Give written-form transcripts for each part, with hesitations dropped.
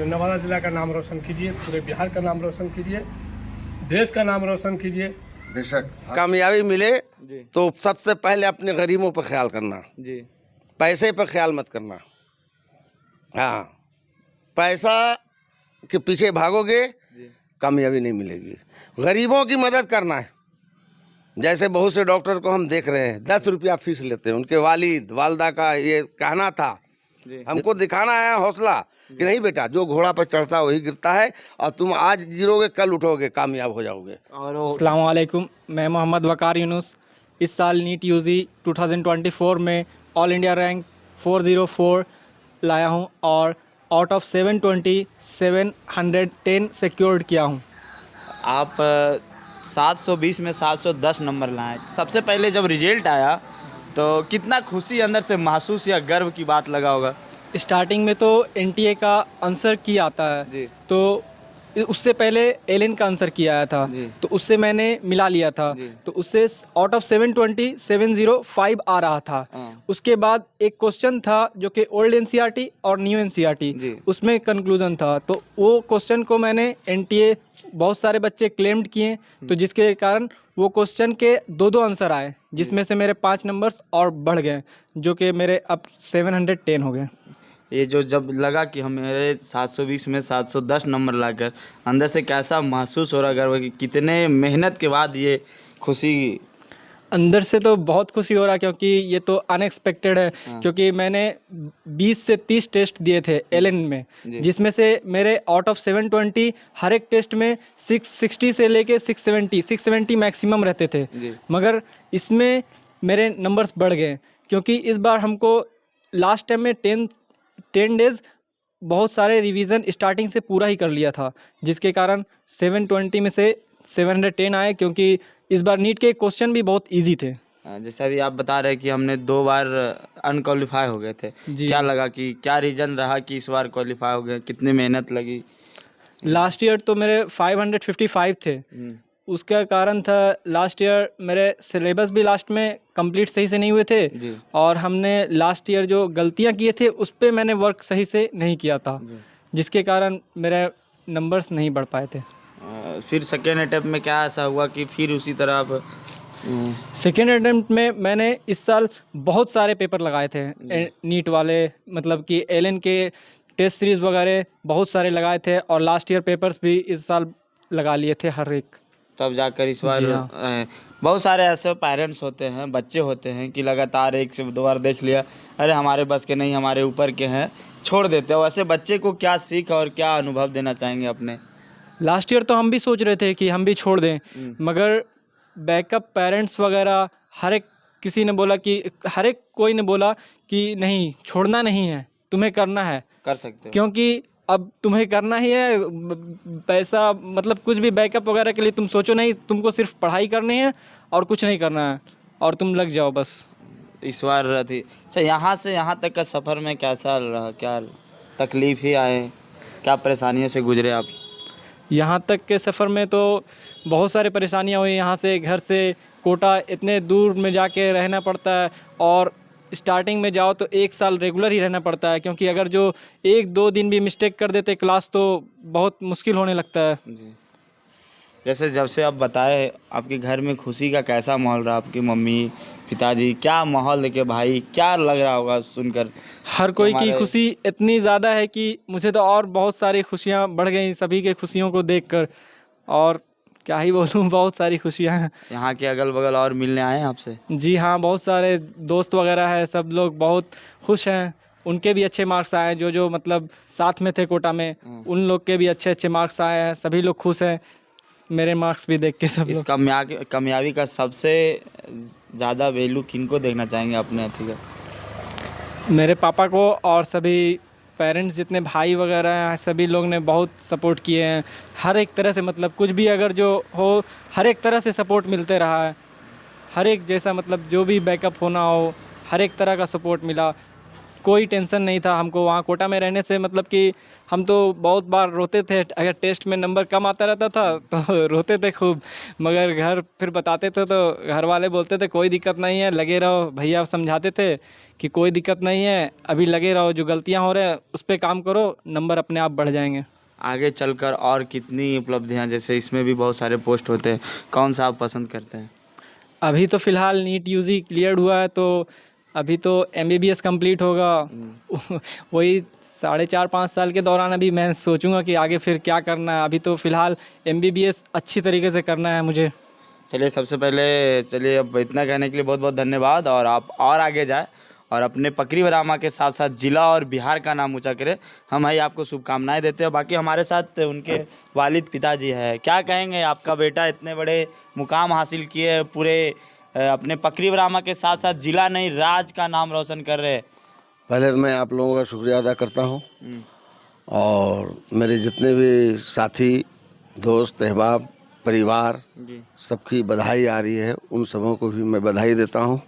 नवादा जिला का नाम रोशन कीजिए, पूरे बिहार का नाम रोशन कीजिए, देश का नाम रोशन कीजिए। बेशक कामयाबी मिले तो सबसे पहले अपने गरीबों पर ख्याल करना जी। पैसे पर ख्याल मत करना। हाँ, पैसा के पीछे भागोगे कामयाबी नहीं मिलेगी। गरीबों की मदद करना है। जैसे बहुत से डॉक्टर को हम देख रहे हैं 10 रुपया फीस लेते हैं। उनके वालिद वालदा का ये कहना था, हमको दिखाना है हौसला कि नहीं बेटा, जो घोड़ा पर चढ़ता वही गिरता है, और तुम आज गिरोगे कल उठोगे, कामयाब हो जाओगे। अस्सलाम वालेकुम, मैं मोहम्मद वकार यूनुस। इस साल नीट यूजी 2024 में ऑल इंडिया रैंक 404 लाया हूं और आउट ऑफ 720 710 सिक्योर्ड किया हूं। आप 720 में 710 नंबर लाए। सबसे पहले जब रिजल्ट आया तो कितना खुशी अंदर से महसूस या गर्व की बात लगा होगा? स्टार्टिंग में तो एनटीए का आंसर की आता है जी। तो उससे पहले एलएन का आंसर किया आया था जी। तो उससे मैंने मिला लिया था जी। तो उससे आउट ऑफ 720 705 आ रहा था। हाँ। उसके बाद एक क्वेश्चन था जो कि ओल्ड एनसीईआरटी और न्यू एनसीईआरटी, जी। उसमें कंक्लूजन था, तो वो क्वेश्चन को मैंने एनटीए बहुत सारे बच्चे क्लेम्ड किए तो जिसके कारण वो क्वेश्चन के दो आंसर आए, जिसमें से मेरे 5 नंबर्स और बढ़ गए जो कि मेरे अब 710 हो गए। ये जो जब लगा कि हम मेरे 720 में 710 नंबर लाकर, अंदर से कैसा महसूस हो रहा गर्व कि कितने मेहनत के बाद ये खुशी? अंदर से तो बहुत खुशी हो रहा क्योंकि ये तो अनएक्सपेक्टेड है। हाँ। क्योंकि मैंने 20 से 30 टेस्ट दिए थे एलएन में, जी। जिसमें से मेरे आउट ऑफ 720 हर एक टेस्ट में 660 से लेके 670 मैक्सिमम रहते थे, जी। मगर इसमें मेरे नंबर्स बढ़ गए क्योंकि इस बार हमको लास्ट टाइम में 10 डेज़ बहुत सारे रिवीजन स्टार्टिंग से पूरा ही कर लिया था, जिसके कारण 720 में से 710 आए क्योंकि इस बार नीट के क्वेश्चन भी बहुत इजी थे। जैसे अभी आप बता रहे हैं कि हमने 2 बार अनक्वालिफाई हो गए थे, जी। क्या लगा कि क्या रीज़न रहा कि इस बार क्वालिफाई हो गए? कितनी मेहनत लगी? लास्ट ईयर तो मेरे 555 थे, उसका कारण था लास्ट ईयर मेरे सिलेबस भी लास्ट में कंप्लीट सही से नहीं हुए थे जी। और हमने लास्ट ईयर जो गलतियां किए थे उस पे मैंने वर्क सही से नहीं किया था, जिसके कारण मेरे नंबर्स नहीं बढ़ पाए थे। फिर सेकेंड अटेम्प्ट में क्या ऐसा हुआ कि फिर उसी तरह आप सेकेंड अटेम्प्ट में मैंने इस साल बहुत सारे पेपर लगाए थे नीट वाले, मतलब कि एलएन के टेस्ट सीरीज़ वगैरह बहुत सारे लगाए थे और लास्ट ईयर पेपर्स भी इस साल लगा लिए थे हर एक। तब जाकर इस बार जी हाँ। बहुत सारे ऐसे पेरेंट्स होते हैं, बच्चे होते हैं कि लगातार 1 से 2 बार देख लिया, अरे हमारे बस के नहीं, हमारे ऊपर के हैं, छोड़ देते हैं। वैसे बच्चे को क्या सीख और क्या अनुभव देना चाहेंगे अपने? लास्ट ईयर तो हम भी सोच रहे थे कि हम भी छोड़ दें, मगर बैकअप पेरेंट्स वगैरह हर एक किसी ने बोला कि हर एक कोई ने बोला कि नहीं, छोड़ना नहीं है, तुम्हें करना है, कर सकते हो। क्योंकि अब तुम्हें करना ही है। पैसा मतलब कुछ भी बैकअप वगैरह के लिए तुम सोचो नहीं, तुमको सिर्फ पढ़ाई करनी है और कुछ नहीं करना है और तुम लग जाओ बस। इस बार थी। अच्छा, यहाँ से यहाँ तक का सफ़र में कैसा रहा? क्या तकलीफ ही आए, क्या परेशानियों से गुजरे आप? यहाँ तक के सफ़र में तो बहुत सारी परेशानियाँ हुई। यहाँ से घर से कोटा इतने दूर में जाके रहना पड़ता है और स्टार्टिंग में जाओ तो 1 साल रेगुलर ही रहना पड़ता है, क्योंकि अगर जो 1-2 दिन भी मिस्टेक कर देते क्लास तो बहुत मुश्किल होने लगता है। जी। जैसे जब से आप बताए, आपके घर में खुशी का कैसा माहौल रहा? आपकी मम्मी पिताजी क्या माहौल लेके, भाई क्या लग रहा होगा सुनकर? हर कोई की हमारे- खुशी इतनी ज़्यादा है कि मुझे तो और बहुत सारी खुशियाँ बढ़ गई सभी के खुशियों को देखकर, और क्या ही बोलूँ, बहुत सारी खुशियाँ हैं। यहाँ के अगल बगल और मिलने आए हैं आपसे? जी हाँ, बहुत सारे दोस्त वगैरह हैं, सब लोग बहुत खुश हैं। उनके भी अच्छे मार्क्स आए हैं, जो मतलब साथ में थे कोटा में, उन लोग के भी अच्छे मार्क्स आए हैं। सभी लोग खुश हैं मेरे मार्क्स भी देख के सब इस लोग। कामयाबी का सबसे ज़्यादा वैल्यू किनको देखना चाहेंगे अपने अथी का? मेरे पापा को और सभी पेरेंट्स जितने भाई वगैरह हैं सभी लोग ने बहुत सपोर्ट किए हैं हर एक तरह से, मतलब कुछ भी अगर जो हो हर एक तरह से सपोर्ट मिलते रहा है। हर एक जैसा मतलब जो भी बैकअप होना हो हर एक तरह का सपोर्ट मिला। कोई टेंशन नहीं था हमको वहाँ कोटा में रहने से। मतलब कि हम तो बहुत बार रोते थे, अगर टेस्ट में नंबर कम आता रहता था तो रोते थे खूब, मगर घर फिर बताते थे तो घर वाले बोलते थे कोई दिक्कत नहीं है, लगे रहो। भैया समझाते थे कि कोई दिक्कत नहीं है, अभी लगे रहो, जो गलतियाँ हो रहे हैं उस पर काम करो, नंबर अपने आप बढ़ जाएंगे। आगे चलकर और कितनी उपलब्धियां, जैसे इसमें भी बहुत सारे पोस्ट होते हैं, कौन सा आप पसंद करते हैं? अभी तो फ़िलहाल नीट यूजी क्लियर हुआ है, तो अभी तो MBBS कंप्लीट होगा। वही 4.5-5 साल के दौरान अभी मैं सोचूंगा कि आगे फिर क्या करना है। अभी तो फ़िलहाल MBBS अच्छी तरीके से करना है मुझे। चलिए, सबसे पहले चलिए अब इतना कहने के लिए बहुत बहुत धन्यवाद, और आप और आगे जाए और अपने पकरी बरामा के साथ साथ जिला और बिहार का नाम ऊंचा करें। हम भाई आपको शुभकामनाएं देते हैं। बाकी हमारे साथ उनके वालिद पिताजी है, क्या कहेंगे? आपका बेटा इतने बड़े मुकाम हासिल किए, पूरे अपने पकरी बरामा के साथ साथ जिला नहीं राज्य का नाम रोशन कर रहे हैं। पहले तो मैं आप लोगों का शुक्रिया अदा करता हूँ, और मेरे जितने भी साथी, दोस्त, अहबाब, परिवार, सबकी बधाई आ रही है, उन सबों को भी मैं बधाई देता हूँ।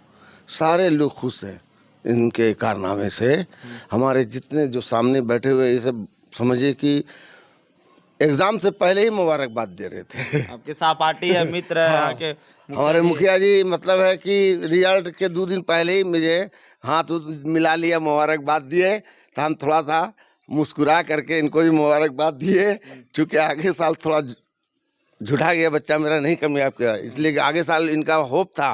सारे लोग खुश हैं इनके कारनामे से। हमारे जितने जो सामने बैठे हुए, ये सब समझिए कि एग्ज़ाम से पहले ही मुबारकबाद दे रहे थे। आपके सहपाठी है, मित्र है, हाँ, आपके हमारे मुखिया जी, मतलब है कि रिजल्ट के 2 दिन पहले ही मुझे हाथ मिला लिया, मुबारकबाद दिए, तो हम थोड़ा सा मुस्कुरा करके इनको भी मुबारकबाद दिए। चूँकि आगे साल थोड़ा झूठा गया बच्चा मेरा, नहीं कामयाब किया, इसलिए आगे साल इनका होप था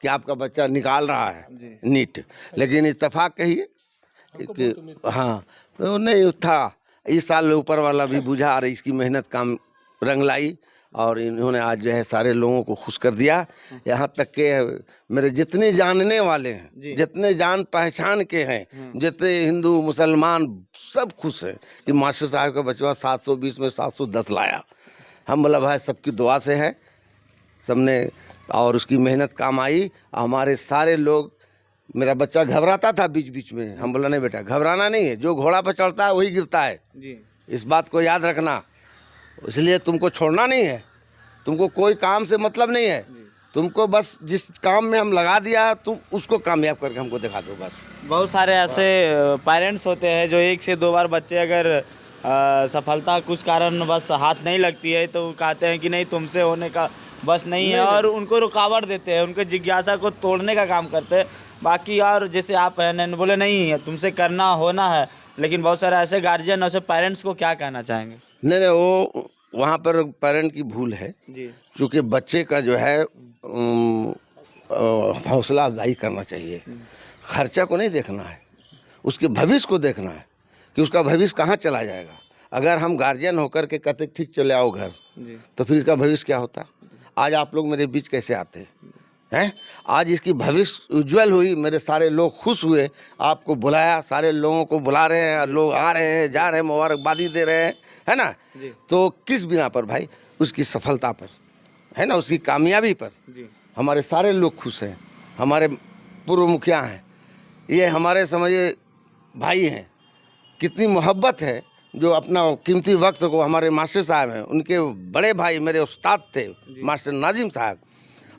कि आपका बच्चा निकाल रहा है नीट, लेकिन इत्तेफाक कहिए कि हाँ, तो नहीं था। इस साल ऊपर वाला भी बुझा, और इसकी मेहनत काम रंग लाई, और इन्होंने आज जो है सारे लोगों को खुश कर दिया। यहाँ तक के मेरे जितने जानने वाले हैं, जितने जान पहचान के हैं, जितने हिंदू मुसलमान, सब खुश हैं कि मास्टर साहब का बचवा 720 में 710 लाया। हम बोला भाई सबकी दुआ से है, सबने, और उसकी मेहनत काम आई। हमारे सारे लोग, मेरा बच्चा घबराता था बीच बीच में, हम बोला नहीं बेटा घबराना नहीं है, जो घोड़ा पर चढ़ता है वही गिरता है, इस बात को याद रखना। इसलिए तुमको छोड़ना नहीं है, तुमको कोई काम से मतलब नहीं है, तुमको बस जिस काम में हम लगा दिया है तुम उसको कामयाब करके हमको दिखा दो बस। बहुत सारे ऐसे पेरेंट्स होते हैं जो 1 से 2 बार बच्चे अगर सफलता कुछ कारण बस हाथ नहीं लगती है तो कहते हैं कि नहीं तुमसे होने का बस नहीं है, और उनको रुकावट देते हैं, उनके जिज्ञासा को तोड़ने का काम करते हैं। बाकी और जैसे आप हैं बोले नहीं तुमसे करना होना है, लेकिन बहुत सारे ऐसे गार्जियन और ऐसे पेरेंट्स को क्या कहना चाहेंगे? नहीं, वो वहाँ पर पेरेंट की भूल है जी, क्योंकि बच्चे का जो है हौसला अफजाई करना चाहिए। खर्चा को नहीं देखना है, उसके भविष्य को देखना है कि उसका भविष्य कहाँ चला जाएगा। अगर हम गार्जियन होकर के कहते ठीक चले आओ घर, तो फिर इसका भविष्य क्या होता? आज आप लोग मेरे बीच कैसे आते हैं? आज इसकी भविष्य उज्जवल हुई, मेरे सारे लोग खुश हुए, आपको बुलाया, सारे लोगों को बुला रहे हैं, लोग आ रहे हैं, जा रहे हैं, मुबारकबादी दे रहे हैं, है ना? तो किस बिना पर भाई? उसकी सफलता पर, है ना, उसकी कामयाबी पर हमारे सारे लोग खुश हैं। हमारे पूर्व मुखिया हैं, ये हमारे समझिए भाई हैं। कितनी मोहब्बत है, जो अपना कीमती वक्त को, हमारे मास्टर साहब हैं, उनके बड़े भाई मेरे उस्ताद थे मास्टर नाजिम साहब,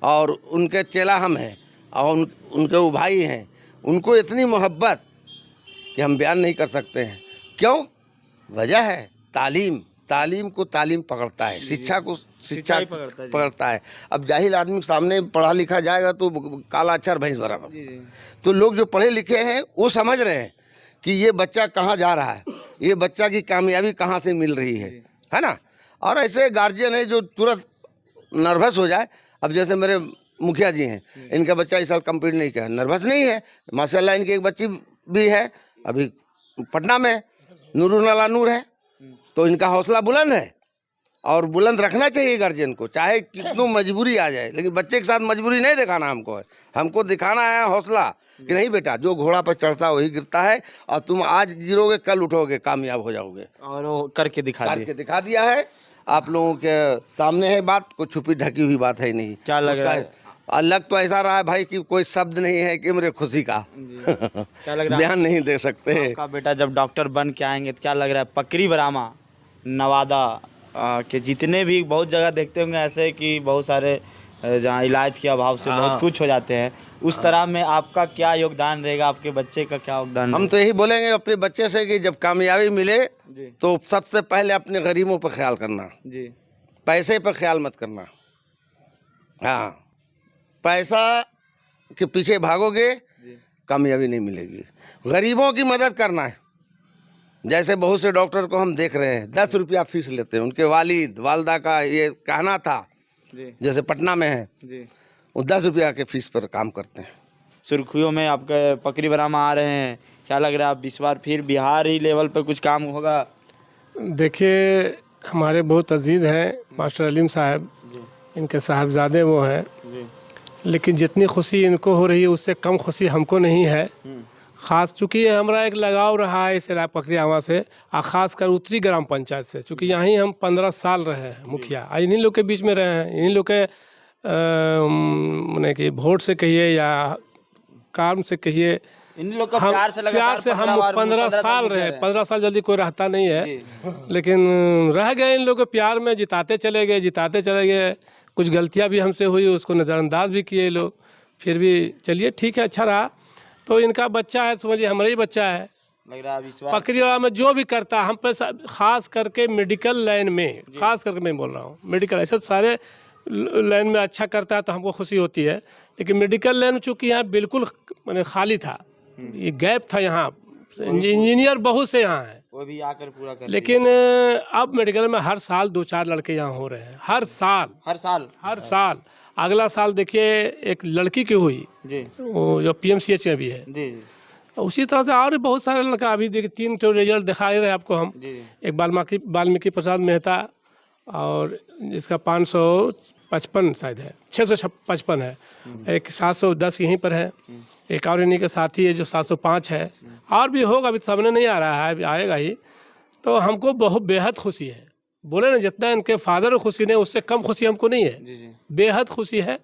और उनके चेला हम हैं, और उनके वो भाई हैं, उनको इतनी मोहब्बत कि हम बयान नहीं कर सकते हैं। क्यों? वजह है तालीम। तालीम को तालीम पकड़ता है, शिक्षा को शिक्षा पकड़ता है। अब जाहिल आदमी के सामने पढ़ा लिखा जाएगा तो काला अक्षर भैंस बराबर। तो लोग जो पढ़े लिखे हैं वो समझ रहे हैं कि ये बच्चा कहाँ जा रहा है, ये बच्चा की कामयाबी कहाँ से मिल रही है ना। और ऐसे गार्जियन है जो तुरंत नर्वस हो जाए। अब जैसे मेरे मुखिया जी हैं, इनका बच्चा इस साल कंप्लीट नहीं किया, नर्वस नहीं है, माशाल्लाह। इनकी एक बच्ची भी है अभी पटना में, नूरुन्नला नूर है, तो इनका हौसला बुलंद है, और बुलंद रखना चाहिए गार्जियन को, चाहे कितनी मजबूरी आ जाए, लेकिन बच्चे के साथ मजबूरी नहीं दिखाना हमको है। हमको दिखाना है हौसला कि नहीं बेटा, जो घोड़ा पर चढ़ता वही गिरता है, और तुम आज गिरोगे कल उठोगे, कामयाब हो जाओगे। और वो करके दिखा दिया है आप लोगों के सामने है बात, कोई छुपी ढकी हुई बात है नहीं। क्या लग रहा है? अलग तो ऐसा रहा है भाई कि कोई शब्द नहीं है कि मेरे खुशी का क्या लग रहा है? बयान नहीं दे सकते। आपका बेटा जब डॉक्टर बन के आएंगे तो क्या लग रहा है? पकरी बरामा नवादा के जितने भी, बहुत जगह देखते होंगे ऐसे कि बहुत सारे जहाँ इलाज के अभाव से बहुत कुछ हो जाते हैं, उस तरह में आपका क्या योगदान रहेगा, आपके बच्चे का क्या योगदान हम तो यही बोलेंगे अपने बच्चे से कि जब कामयाबी मिले जी तो सबसे पहले अपने गरीबों पर ख्याल करना, जी पैसे पर ख्याल मत करना। हाँ, पैसा के पीछे भागोगे जी कामयाबी नहीं मिलेगी। गरीबों की मदद करना है। जैसे बहुत से डॉक्टर को हम देख रहे हैं 10 रुपया फीस लेते हैं, उनके वालिद वालदा का ये कहना था, जी जैसे पटना में है जी। वो 10 रुपया के फीस पर काम करते हैं। सुर्खियों में आपके पकड़ी बरामा आ रहे हैं, क्या लग रहा है आप इस बार फिर बिहार ही लेवल पे कुछ काम होगा? देखिए, हमारे बहुत अजीज़ हैं मास्टर अलीम साहब, जी इनके साहबजादे वो हैं, जी लेकिन जितनी खुशी इनको हो रही है उससे कम खुशी हमको नहीं है। ख़ास चूँकि हमारा एक लगाव रहा है इस इलाका पकड़ियावा से, और ख़ास कर उत्तरी ग्राम पंचायत से, चूँकि यहीं हम 15 साल रहे हैं मुखिया, और इन्हीं लोग के बीच में रहे हैं। इन्हीं लोग के माने कि वोट से कहिए या काम से कहिए, इन लोग का हम प्यार से प्यार से हम 15 साल रहे। 15 साल जल्दी कोई रहता नहीं है, लेकिन रह गए इन लोग के प्यार में, जिताते चले गए। कुछ गलतियां भी हमसे हुई, उसको नज़रअंदाज भी किए लोग, फिर भी चलिए ठीक है, अच्छा रहा। तो इनका बच्चा है, समझिए हमारा ही बच्चा है। लग रहा है विश्वास पकड़ियावा में जो भी करता हम पे, खास करके मेडिकल लाइन में, खास करके मैं बोल रहा हूँ मेडिकल, ऐसे सारे लाइन में अच्छा करता है तो हमको खुशी होती है, लेकिन मेडिकल लाइन चूँकि यहाँ बिल्कुल मैंने खाली था, ये गैप था यहाँ, इंजीनियर बहुत से यहाँ हैं, वो भी आकर पूरा कर लेकिन अब मेडिकल में हर साल 2-4 लड़के यहाँ हो रहे हैं, हर साल। अगला साल देखिए एक लड़की की हुई, जी वो जो PMCH में भी है, जी तो उसी तरह से और भी बहुत सारे लड़का अभी देखिए 3 तो रिजल्ट दिखा ही रहे आपको हम। जी एक वाल्मीकि प्रसाद मेहता, और जिसका 555 शायद है, 655 है, एक 710 यहीं पर है, एक और इन्हीं के साथी है जो 705 है, और भी होगा, अभी सामने नहीं आ रहा है, अभी आएगा ही। तो हमको बहुत बेहद खुशी है, बोले ना जितना इनके फादर को खुशी नहीं उससे कम खुशी हमको नहीं है, जी जी बेहद खुशी है।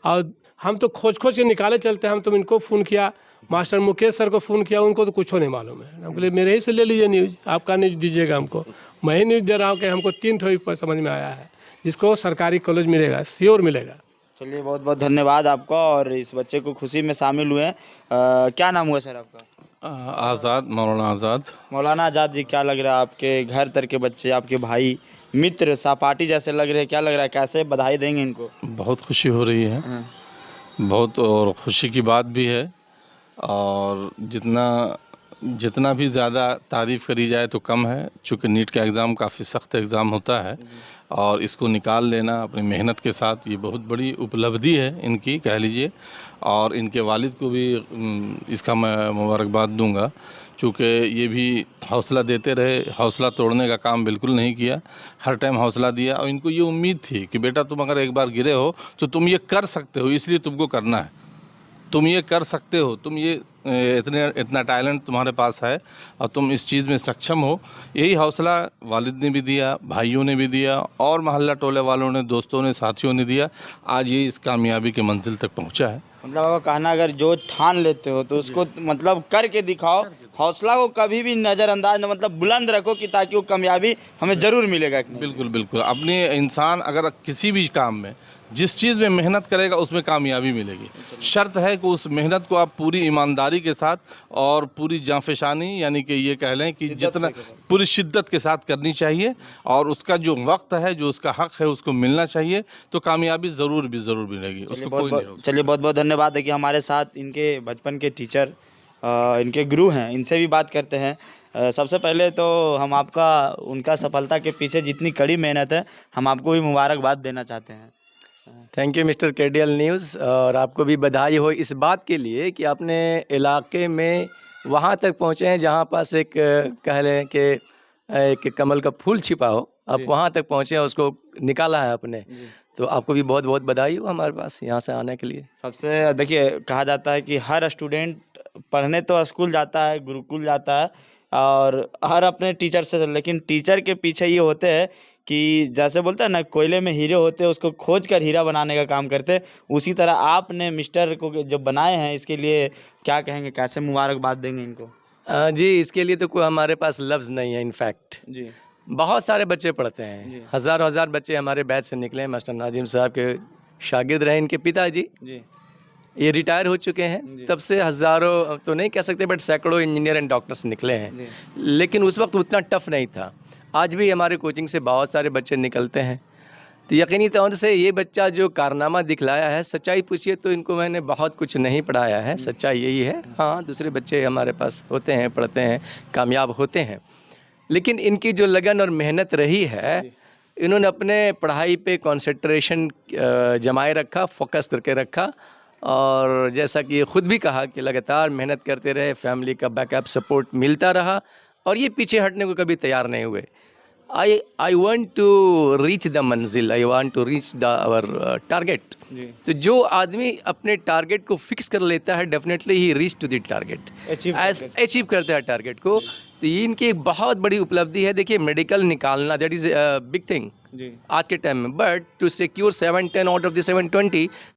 और हम तो खोज के निकाले चलते हैं। हम तो इनको फ़ोन किया, मास्टर मुकेश सर को फ़ोन किया, उनको तो कुछ नहीं मालूम है। हम बोले मेरे ही से ले लीजिए न्यूज़, आपका न्यूज़ दीजिएगा हमको, मैं ही न्यूज़ दे रहा हूँ कि हमको 3 ठो पर समझ में आया है, जिसको सरकारी कॉलेज मिलेगा, श्योर मिलेगा। चलिए बहुत बहुत धन्यवाद आपका, और इस बच्चे को खुशी में शामिल हुए हैं। क्या नाम हुआ सर आपका? आज़ाद, मौलाना आज़ाद। मौलाना आज़ाद जी, क्या लग रहा है आपके घर तर के बच्चे, आपके भाई मित्र सहपाठी जैसे लग रहे हैं, क्या लग रहा है, कैसे बधाई देंगे इनको? बहुत खुशी हो रही है, हाँ, बहुत, और खुशी की बात भी है। और जितना भी ज़्यादा तारीफ़ करी जाए तो कम है, चूँकि नीट का एग्ज़ाम काफ़ी सख्त एग्ज़ाम होता है, और इसको निकाल लेना अपनी मेहनत के साथ, ये बहुत बड़ी उपलब्धि है इनकी, कह लीजिए। और इनके वालिद को भी इसका मैं मुबारकबाद दूंगा, चूँकि ये भी हौसला देते रहे, हौसला तोड़ने का काम बिल्कुल नहीं किया, हर टाइम हौसला दिया। और इनको ये उम्मीद थी कि बेटा तुम अगर एक बार गिरे हो तो तुम ये कर सकते हो, इसलिए तुमको करना है, तुम ये कर सकते हो, तुम ये इतना टैलेंट तुम्हारे पास है और तुम इस चीज़ में सक्षम हो। यही हौसला वालिद ने भी दिया, भाइयों ने भी दिया, और मोहल्ला टोले वालों ने, दोस्तों ने, साथियों ने दिया। आज ये इस कामयाबी के मंजिल तक पहुंचा है। मतलब आपका कहना, अगर जो ठान लेते हो तो उसको मतलब करके दिखाओ, हौसला को कभी भी नज़रअंदाज न, मतलब बुलंद रखो, कि ताकि वो कामयाबी हमें ज़रूर मिलेगा। बिल्कुल बिल्कुल, अपने इंसान अगर किसी भी काम में जिस चीज़ में मेहनत करेगा उसमें कामयाबी मिलेगी। शर्त है कि उस मेहनत को आप पूरी ईमानदारी के साथ और पूरी जांफशानी, यानी कि ये कह लें कि जितना पूरी शिद्दत के साथ करनी चाहिए, और उसका जो वक्त है, जो उसका हक है, उसको मिलना चाहिए, तो कामयाबी ज़रूर मिलेगी, उसको कोई नहीं रोक सकता। चलिए बहुत बहुत धन्यवाद। देखिए हमारे साथ इनके बचपन के टीचर, इनके गुरु हैं, इनसे भी बात करते हैं। सबसे पहले तो हम आपका, उनका सफलता के पीछे जितनी कड़ी मेहनत है, हम आपको भी मुबारकबाद देना चाहते हैं। Thank you mister KDL news, और आपको भी बधाई हो इस बात के लिए कि आपने इलाके में वहाँ तक पहुँचे हैं जहाँ पास एक कह लें कि एक कमल का फूल छिपा हो, आप वहाँ तक पहुँचे हैं, उसको निकाला है आपने, तो आपको भी बहुत बहुत बधाई हो हमारे पास यहाँ से आने के लिए। सबसे देखिए, कहा जाता है कि हर स्टूडेंट पढ़ने तो स्कूल जाता है, गुरुकुल जाता है, और हर अपने टीचर से, लेकिन टीचर के पीछे ये होते हैं कि जैसे बोलते हैं ना, कोयले में हीरे होते हैं, उसको खोज कर हीरा बनाने का काम करते हैं। उसी तरह आपने मिस्टर को जो बनाए हैं, इसके लिए क्या कहेंगे, कैसे मुबारकबाद देंगे इनको? जी, इसके लिए तो कोई हमारे पास लफ्ज़ नहीं है। इनफैक्ट जी, बहुत सारे बच्चे पढ़ते हैं, हज़ार बच्चे हमारे बैच से निकले हैं, मास्टर नाजिम साहब के शागिर्द रहे इनके पिताजी, जी ये रिटायर हो चुके हैं। तब से हज़ारों तो नहीं कह सकते बट सैकड़ों इंजीनियर एंड डॉक्टर्स निकले हैं। लेकिन उस वक्त उतना टफ नहीं था। आज भी हमारे कोचिंग से बहुत सारे बच्चे निकलते हैं। तो यकीनी तौर से ये बच्चा जो कारनामा दिखलाया है, सच्चाई पूछिए तो इनको मैंने बहुत कुछ नहीं पढ़ाया है, सच्चाई यही है। हाँ, दूसरे बच्चे हमारे पास होते हैं, पढ़ते हैं, कामयाब होते हैं, लेकिन इनकी जो लगन और मेहनत रही है, इन्होंने अपने पढ़ाई पे कंसंट्रेशन जमाए रखा, फोकस करके रखा। और जैसा कि ये खुद भी कहा कि लगातार मेहनत करते रहे, फैमिली का बैकअप सपोर्ट मिलता रहा और ये पीछे हटने को कभी तैयार नहीं हुए। I want to reach the manzil, I want to reach the our target. तो जो आदमी अपने टारगेट को फिक्स कर लेता है, डेफिनेटली ही reach to the target, achieve करता है टारगेट को। तो ये इनकी एक बहुत बड़ी उपलब्धि है। देखिए, मेडिकल निकालना दैट इज़ बिग थिंग आज के टाइम में, but to secure 710 out of the 720